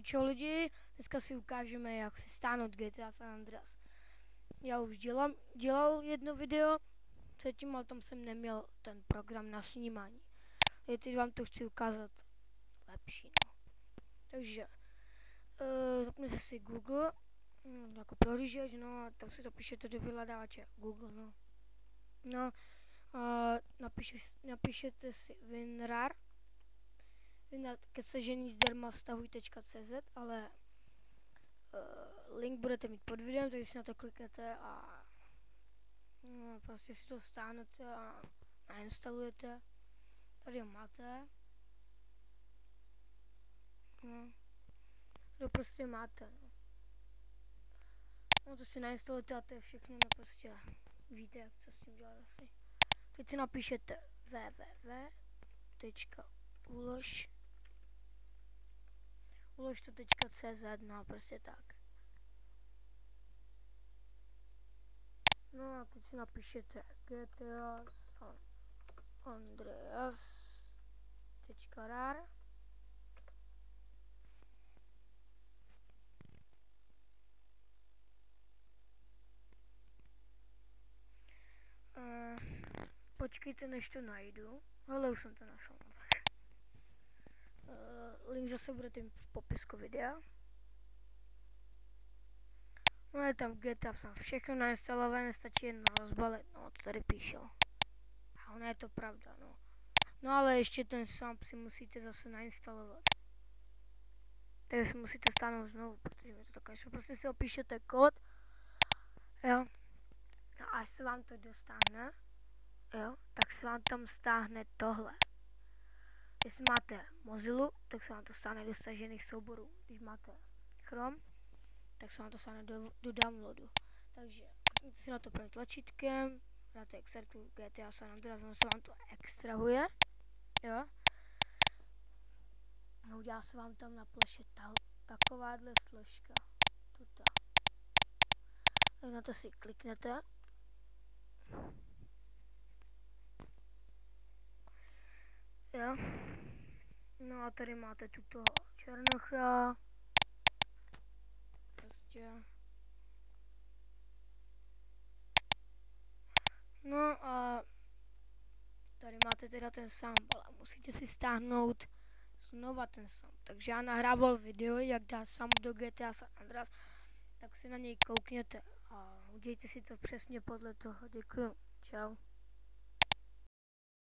Čau lidi, dneska si ukážeme, jak si stáhnout GTA San Andreas. Já už dělal jedno video předtím, ale tam jsem neměl ten program na snímání. Teď vám to chci ukázat lepší. No. Takže zapněte si Google, jako prohlížeč, no a tam si to píšete do vyhledávače Google, no. No, napíšete si WinRAR, ke stažení zdarma stahuj.cz, ale link budete mít pod videem, takže si na to kliknete a prostě si to stáhnete a nainstalujete. Tady ho máte. To prostě máte. No to si nainstalujete a to je všechno, no prostě víte, jak co s tím dělat asi. Teď si napíšete www.ulož.cz, no prostě tak. No a teď si napíšete GTA San Andreas.rar. Počkejte, než to najdu. Ale už jsem to našel. Link zase budete mít v popisku videa. No je tam GTA San, všechno nainstalované, stačí jen rozbalit, no co tady píšel. A ono je to pravda, no. No ale ještě ten sám si musíte zase nainstalovat. Takže si musíte stáhnout znovu, protože mi to dokáže. Prostě si opíšete kód, jo. No a až se vám to dostane, jo, tak se vám tam stáhne tohle. Jestli máte Mozilu, tak se vám to stáhne do stažených souborů. Když máte Chrome, tak se vám to stáhne do downloadu. Takže klikněte si na to prvním tlačítkem, dáte extractu GTA San Andreas, se vám to extrahuje, jo. No, udělá se vám tam na ploše takováhle složka. Tuto. Tak na to si kliknete. Jo. No a tady máte tuto černocha. Prostě. No a tady máte teda ten sambal a musíte si stáhnout znova ten sam. Takže já nahrával video, jak dát sam do GTA San Andreas, tak si na něj koukněte a udějte si to přesně podle toho. Děkuju. Čau.